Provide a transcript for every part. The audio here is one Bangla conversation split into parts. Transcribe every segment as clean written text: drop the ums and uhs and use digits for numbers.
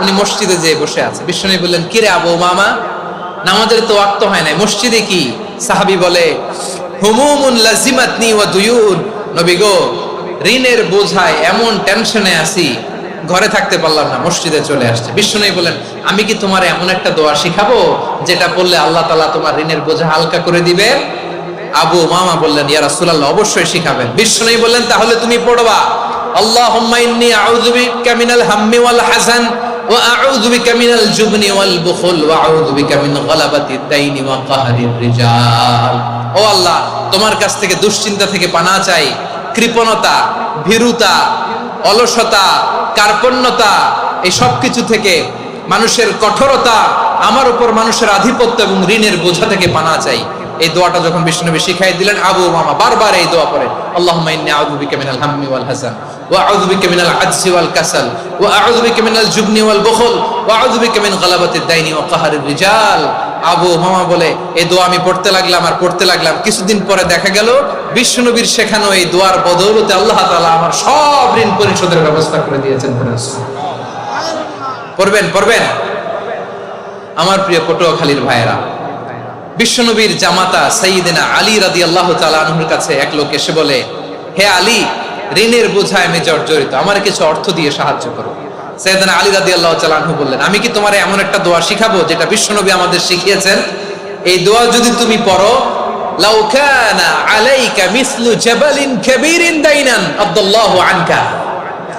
উনি মসজিদে যেয়ে বসে আছে। বিশ্বনবী বললেন, কিরে আবু উমামা, নামাজের তো ওয়াক্ত হয় নাই, মসজিদে কি? সাহাবী বলে, হুমুমুন লাজিমাতনি ওয়া দুয়ুন। নবী গো, ঋণের বোঝায় এমন টেনশনে আছি, ঘরে থাকতে পারলাম না, মসজিদে চলে আসছে। বিশ্বনবী বলেন, আমি কি তোমার এমন একটা দোয়া শিখাবো যেটা বললে আল্লাহ তাআলা তোমার ঋণের বোঝা হালকা করে দিবে? আবু উমামা বললেন, ইয়া রাসূলুল্লাহ, অবশ্যই শিখাবেন। বিশ্বনবী বললেন, তাহলে তুমি পড়বা, আল্লাহুম্মা ইন্নী আউযু বিকা মিনাল হাম্মি ওয়াল হাযান ওয়া আউযু বিকা মিনাল জুবনি ওয়াল বুখল ওয়া আউযু বিকা মিন গালাবাতিদ দাইনি ওয়া কাহরির রিজাল। ও আল্লাহ, তোমার কাছ থেকে দুশ্চিন্তা থেকে পানাহ চাই, কৃপণতা, ভীরুতা, অলসতা, কার্পণ্যতা, এই সব কিছু থেকে, মানুষের কঠোরতা, আমার উপর মানুষের আধিপত্য এবং ঋণের বোঝা থেকে পানাহ চাই। এই দোয়াটা যখন বিশ্বনবী শিখাই দিলেন, আবু উমামা বারবার এই দোয়া পড়ে, আল্লাহুম্মা ইন্নী আউযু বিকা মিনাল হাম্মি ওয়াল হাযান ওয়া আউযু বিকা মিনাল আজজি ওয়াল কাসাল ওয়া আউযু বিকা মিনাল জুবনি ওয়াল বুখল ওয়া আউযু বিকা মিন গালাবাতিদ দাইনি ওয়া কাহরির রিজাল। আবু উমামা বলে, এই দোয়া আমি পড়তে লাগলাম। কিছুদিন পরে দেখা গেল বিশ্বনবীর শেখানো এই দোয়ার বদৌলতে আল্লাহ তাআলা আমার সব ঋণ পরিশোধের ব্যবস্থা করে দিয়েছেন। পড়বেন আমার প্রিয় পটুয়াখালীর ভাইয়েরা। বিশ্বনবীর জামাতা সাইয়্যিদিনা আলী রাদিয়াল্লাহু তাআলা আনহুর কাছে এক লোক এসে বলে, হে আলী, ঋণের বোঝায় আমি জর্জরিত, আমার কিছু অর্থ দিয়ে সাহায্য করো। সাইয়্যিদিনা আলী রাদিয়াল্লাহু তাআলা আনহু বললেন, আমি কি তোমার এমন একটা দোয়া শিখাবো যেটা বিশ্বনবী আমাদের শিখিয়েছেন? এই দোয়া যদি তুমি পড়ো, লাউ কানা আলাইকা মিসলু জাবালিন কাবীরিন দাইনান আদাল্লাহু আনকা,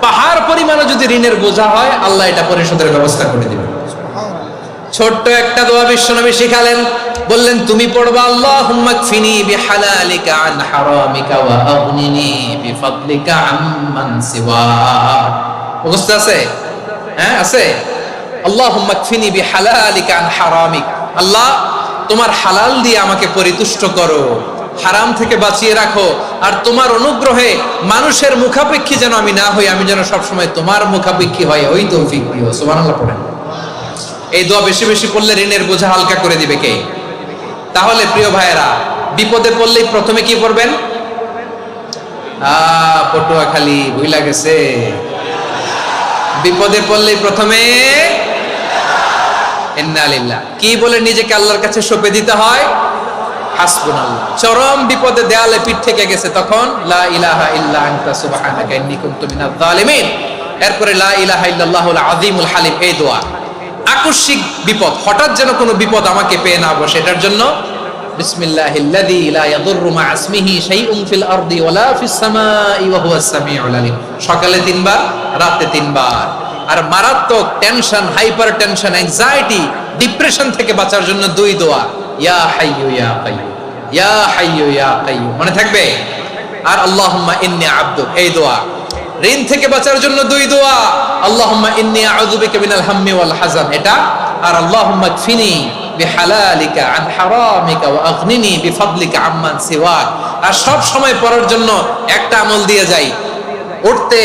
পাহাড় পরিমাণে যদি ঋণের বোঝা হয়, আল্লাহ এটা পরিশোধের ব্যবস্থা করে দিবেন। ছোট্ট একটা দোয়া বিশ্বনবী শিখালেন, বললেন, তুমি পড়বা, আল্লাহুম্মা কফিনি বিহালালিকা আন হারামিকা ওয়া আগনিনি বিফাদলিকা আম্মান সিওয়াক। মুখস্থ আছে? হ্যাঁ, আছে। আল্লাহুম্মা কফিনি বিহালালিকা আন হারামিক, আল্লাহ তোমার হালাল দিয়ে আমাকে পরিতুষ্ট করো, হারাম থেকে বাঁচিয়ে রাখো, আর তোমার অনুগ্রহে মানুষের মুখাপেক্ষী যেন আমি না হই, আমি যেন সবসময় তোমার মুখাপেক্ষী হয়, ওই তৌফিক দিও। সুবহানাল্লাহ পড়েন। এই দোয়া বেশি বেশি পড়লে ঋণের বোঝা হালকা করে দিবে কে? তাহলে প্রিয় ভাইয়েরা, বিপদে পড়লেই প্রথমে কি পড়বেন? পটুয়াখালী ভুইলা গেছে। বিপদে পড়লেই প্রথমে ইন্না লিল্লাহ কি বলে নিজেকে আল্লাহর কাছে সঁপে দিতে হয়? হাসবুনাল্লাহ। চরম বিপদে দেয়ালে পিঠ থেকে গেছে, তখন লা ইলাহা ইল্লা আনতা সুবহানাকা ইন্নী কুনতু মিনাজ জালিমিন। এরপরে লা ইলাহা ইল্লাল্লাহুল আযীমুল হালিম, এই দোয়া। আকস্মিক বিপদ, হঠাৎ যেন কোনো বিপদ আমাকে পেয়ে না বসে, এটার জন্য বিসমিল্লাহিল্লাযী লা ইয়াদুররু মা ইসমিহি শাইউন ফিল আরদি ওয়ালা ফিস সামাই ওয়া হুয়াস সামিউল আলিম। সকালে 3 বার, রাতে 3 বার। আর মারাত্মক tension, hyper tension, anxiety, depression থেকে বাঁচার জন্য 2 দোয়া, ইয়া হাইয়্যু ইয়া কাইয়্যুম, ইয়া হাইয়্যু ইয়া কাইয়্যুম, মনে থাকবে? আর আল্লাহুম্মা ইন্নী আবদুক, এই দোয়া। ঋণ থেকে বাঁচার জন্য 2 দোয়া, আল্লাহুম্মা ইন্নী আউযু বিকা মিনাল হাম্মি ওয়াল হাযান, এটা। আর আল্লাহুম্মা কফিনি বিহালালিকা আন হারামিকা ওয়া আগনিনি বিফাদলিকা আম্মান সিওয়াক। আর সব সময় পড়ার জন্য একটা আমল দিয়ে যাই, উঠতে